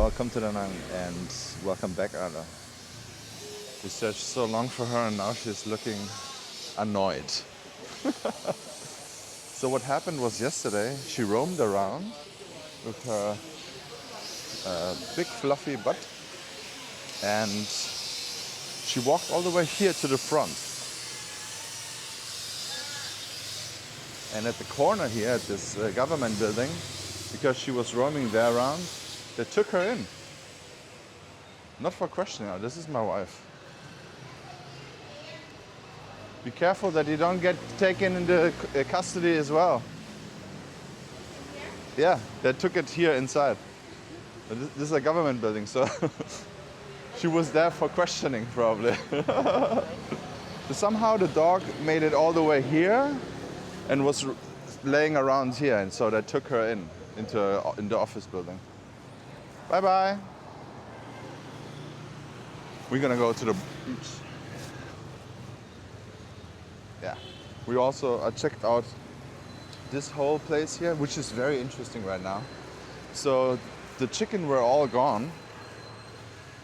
welcome to Da Nang and welcome back, Anna. We searched so long for her and now she's looking annoyed. So what happened was yesterday she roamed around with her big fluffy butt and she walked all the way here to the front. And at the corner here at this government building, because she was roaming there around, they took her in. Not for questioning her, this is my wife. Be careful that you don't get taken into custody as well. Yeah, they took it here inside. But this is a government building, so she was there for questioning probably. So somehow the dog made it all the way here and was laying around here, and so they took her into the office building. Bye bye. We're gonna go to the beach. Yeah. We also checked out this whole place here, which is very interesting right now. So the chicken were all gone,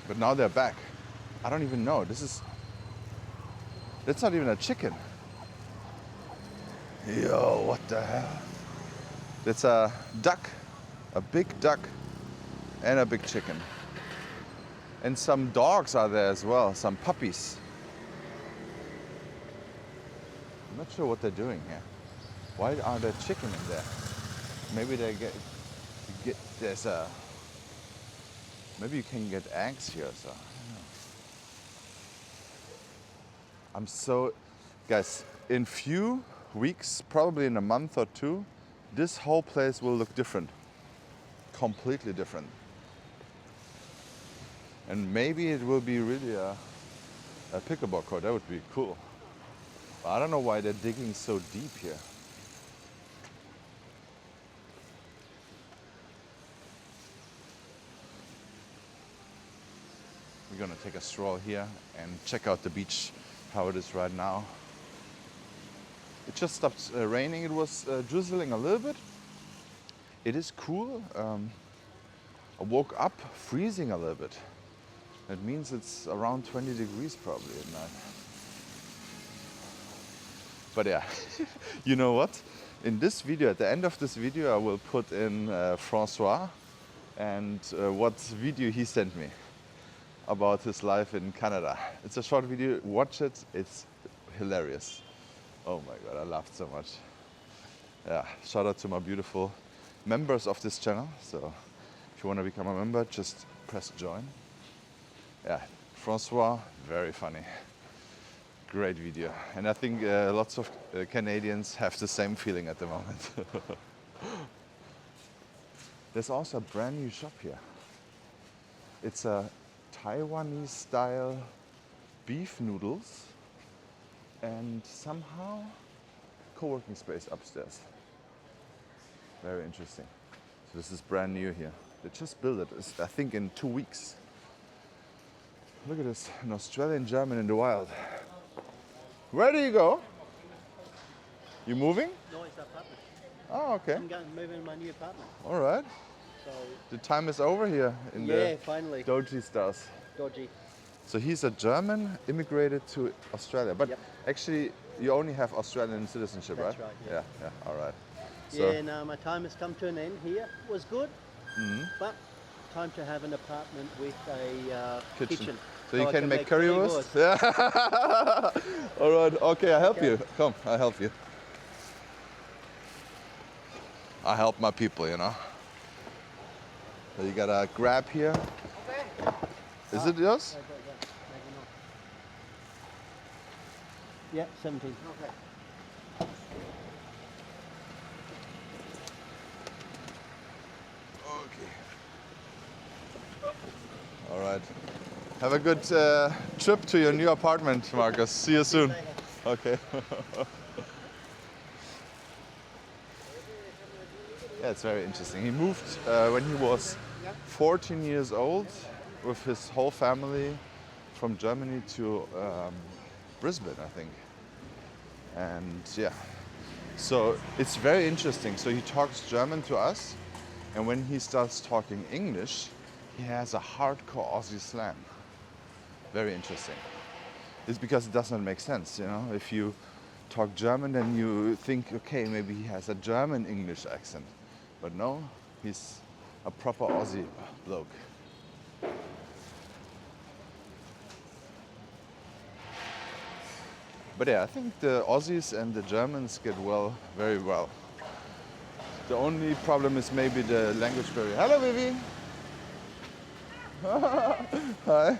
but now they're back. I don't even know. That's not even a chicken. Yo, what the hell? It's a duck, a big duck, and a big chicken. And some dogs are there as well, some puppies. I'm not sure what they're doing here. Why are there chicken in there? Maybe they maybe you can get eggs here, so I don't know. Guys, in few weeks, probably in a month or two, this whole place will look different. Completely different. And maybe it will be really a pickleball court. That would be cool. But I don't know why they're digging so deep here. We're gonna take a stroll here and check out the beach, how it is right now. It just stopped raining. It was drizzling a little bit. It is cool. I woke up freezing a little bit. That means it's around 20 degrees probably at night. But yeah, you know what? In this video, at the end of this video, I will put in Francois and what video he sent me about his life in Canada. It's a short video, watch it, it's hilarious. Oh my God, I laughed so much. Yeah, shout out to my beautiful members of this channel. So if you want to become a member, just press join. Yeah, Francois, very funny. Great video. And I think lots of Canadians have the same feeling at the moment. There's also a brand new shop here. It's a Taiwanese style beef noodles and somehow co-working space upstairs. Very interesting. So this is brand new here. They just built it, I think, in 2 weeks. Look at this, an Australian German in the wild. Where do you go? You moving? No, it's apartment. Oh, okay. I'm moving to my new apartment. All right. So The time is over here in the finally. Doji stars. Dodgy. So he's a German, immigrated to Australia. But Yep. actually, you only have Australian citizenship, That's right? right, yeah. Yeah, all right. Yeah, no, my time has come to an end here. It was good, but time to have an apartment with a kitchen. So you I can make currywurst? Yeah. All right, okay, I'll help you. Come, I'll help you. I help my people, you know. So you got a grab here. Is it yours? Maybe not. Yeah, 17. Okay. Okay. All right. Have a good trip to your new apartment, Marcus. See you soon. Okay. Yeah, it's very interesting. He moved when he was 14 years old with his whole family from Germany to Brisbane, I think. And yeah, so it's very interesting. So he talks German to us, and when he starts talking English, he has a hardcore Aussie slang. Very interesting. It's because it does not make sense, you know. If you talk German, then you think, okay, maybe he has a German English accent. But no, he's a proper Aussie bloke. But yeah, I think the Aussies and the Germans get well, very well. The only problem is maybe the language barrier. Hello, Vivi. Hi.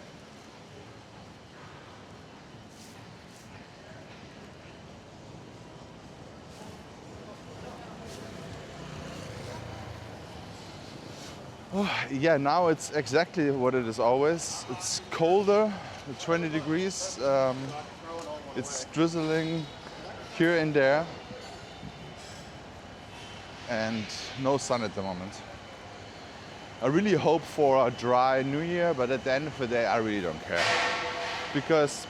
Oh, yeah, now it's exactly what it is always. It's colder, 20 degrees. It's drizzling here and there. And no sun at the moment. I really hope for a dry New Year, but at the end of the day, I really don't care. Because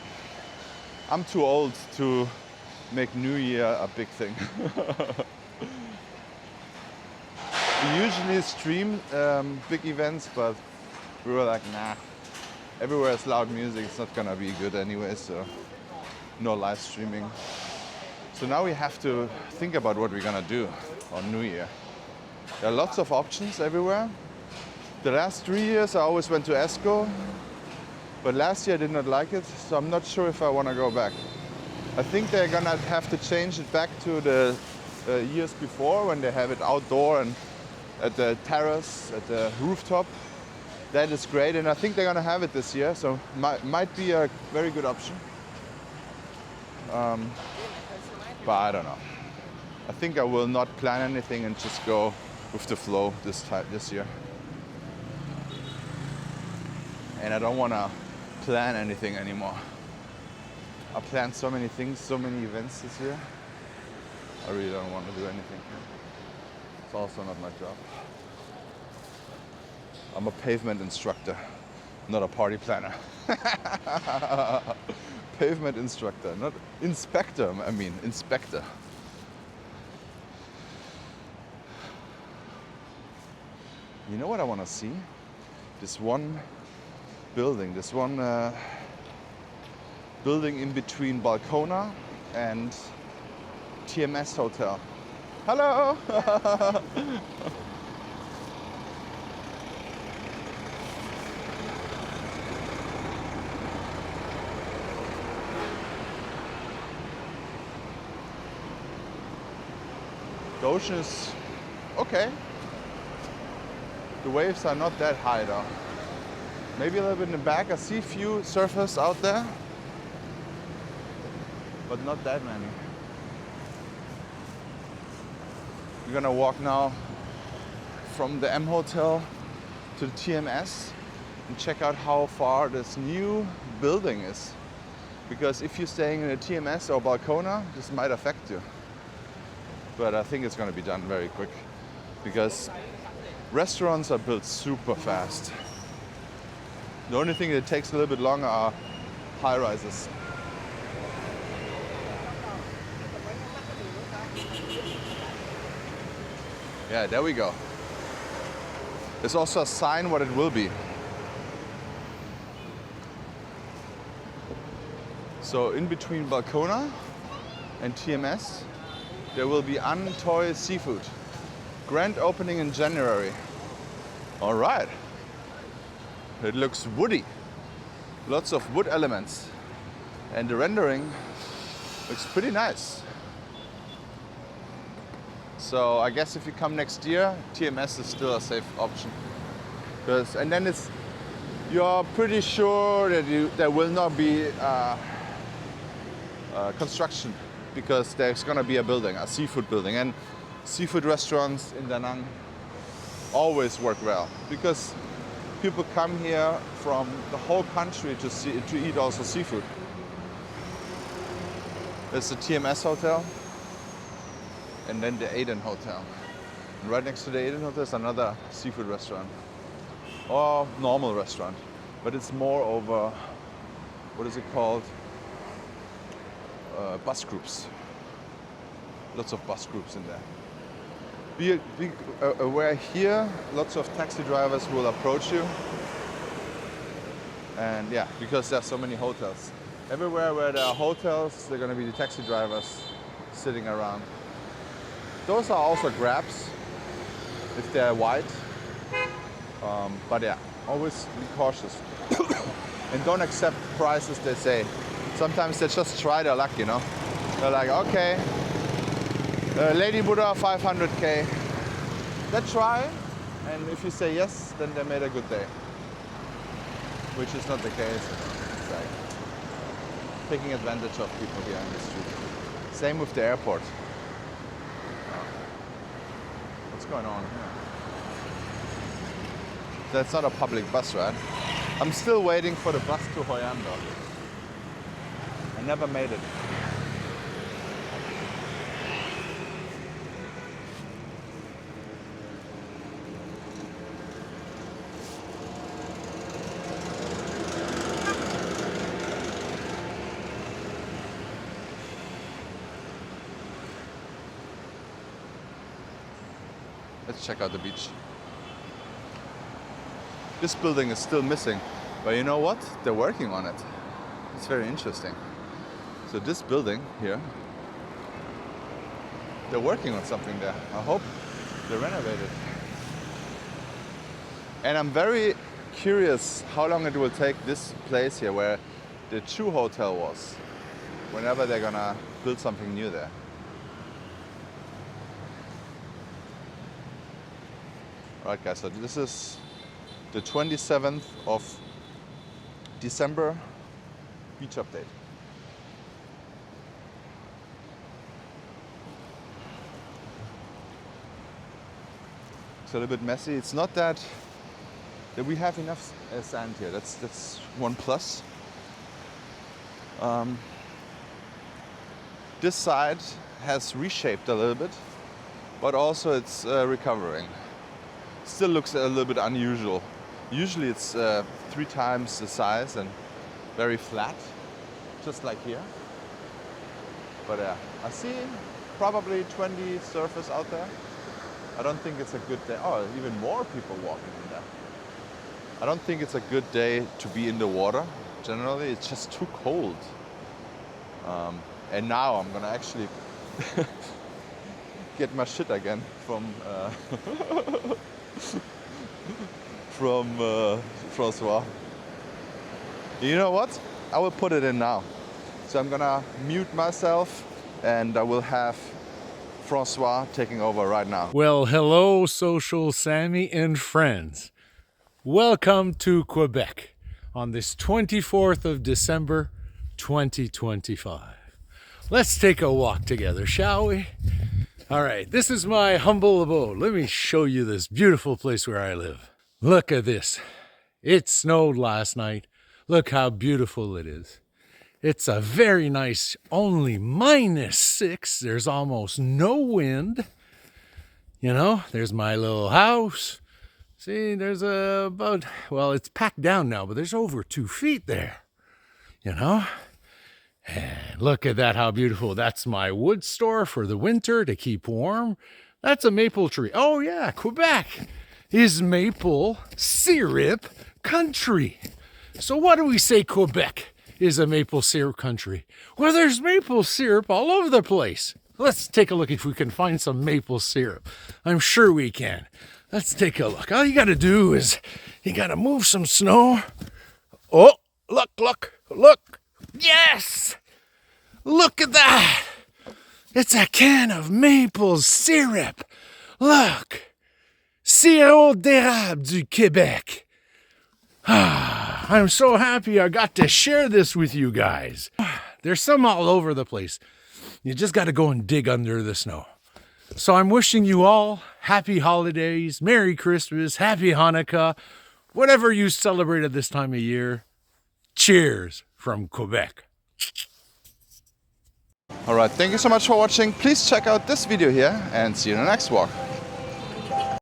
I'm too old to make New Year a big thing. We usually stream big events, but we were like, nah, everywhere is loud music, it's not gonna be good anyway, so no live streaming. So now we have to think about what we're gonna do on New Year. There are lots of options everywhere. The last 3 years I always went to ESCO, but last year I did not like it, so I'm not sure if I wanna go back. I think they're gonna have to change it back to the years before, when they have it outdoor and at the terrace, at the rooftop. That is great, and I think they're gonna have it this year, so might be a very good option. But I don't know. I think I will not plan anything and just go with the flow this year. And I don't want to plan anything anymore. I planned so many things, so many events this year. I really don't want to do anything. It's also not my job. I'm a pavement instructor, not a party planner. Pavement instructor, not inspector, I mean inspector. You know what I want to see? This one building, building in between Balcona and TMS Hotel. Hello! The ocean is okay. The waves are not that high though. Maybe a little bit in the back. I see a few surfers out there, but not that many. We're gonna walk now from the M Hotel to the TMS and check out how far this new building is. Because if you're staying in a TMS or Balcona, this might affect you. But I think it's gonna be done very quick, because restaurants are built super fast. The only thing that takes a little bit longer are high rises. Yeah, there we go. There's also a sign what it will be. So in between Balcona and TMS, there will be Untoy Seafood. Grand opening in January. All right. It looks woody. Lots of wood elements. And the rendering looks pretty nice. So I guess if you come next year, TMS is still a safe option. And then you're pretty sure that there will not be construction, because there's gonna be a building, a seafood building. And seafood restaurants in Da Nang always work well, because people come here from the whole country to eat also seafood. There's the TMS Hotel, and then the Aden Hotel. And right next to the Aden Hotel is another seafood restaurant, or normal restaurant, but it's more over, what is it called? Bus groups. Lots of bus groups in there. Be aware here, lots of taxi drivers will approach you And yeah, because there's so many hotels. Everywhere where there are hotels, there are going to be the taxi drivers sitting around. Those are also grabs if they're white. But yeah, always be cautious. And don't accept prices they say. Sometimes they just try their luck, you know. They're like, okay, Lady Buddha 500K. They try, and if you say yes, then they made a good day. Which is not the case. It's like taking advantage of people here in the street. Same with the airport. What's going on here? That's not a public bus, right? I'm still waiting for the bus to Hoi An though. I never made it. Let's check out the beach. This building is still missing, but you know what? They're working on it. It's very interesting. So this building here, they're working on something there. I hope they renovate it. And I'm very curious how long it will take this place here where the Chu Hotel was, whenever they're gonna build something new there. Alright guys, so this is the 27th of December beach update. It's a little bit messy. It's not that we have enough sand here. That's one plus. This side has reshaped a little bit, but also it's recovering. Still looks a little bit unusual. Usually it's 3 times the size and very flat, just like here. But I see probably 20 surfers out there. I don't think it's a good day. Oh, even more people walking in there. I don't think it's a good day to be in the water. Generally, it's just too cold. And now I'm gonna actually get my shit again from Francois. You know what? I will put it in now. So I'm gonna mute myself and I will have Francois taking over right now. Well, hello, Social Sammy and friends. Welcome to Quebec on this 24th of December, 2025. Let's take a walk together, shall we? All right, this is my humble abode. Let me show you this beautiful place where I live. Look at this. It snowed last night. Look how beautiful it is. It's a very nice, only -6. There's almost no wind. You know, there's my little house. See, there's well, it's packed down now, but there's over 2 feet there. You know? And look at that, how beautiful. That's my wood store for the winter to keep warm. That's a maple tree. Oh yeah, Quebec is maple syrup country. So what do we say Quebec is a maple syrup country? Well, there's maple syrup all over the place. Let's take a look if we can find some maple syrup. I'm sure we can. Let's take a look. All you gotta do is you gotta move some snow. Oh, look, look, look. Yes! Look at that! It's a can of maple syrup. Look! Sirop d'érable du Québec. I'm so happy I got to share this with you guys. There's some all over the place. You just got to go and dig under the snow. So I'm wishing you all happy holidays, Merry Christmas, Happy Hanukkah, whatever you celebrate at this time of year. Cheers from Quebec. All right, thank you so much for watching. Please check out this video here and see you in the next walk.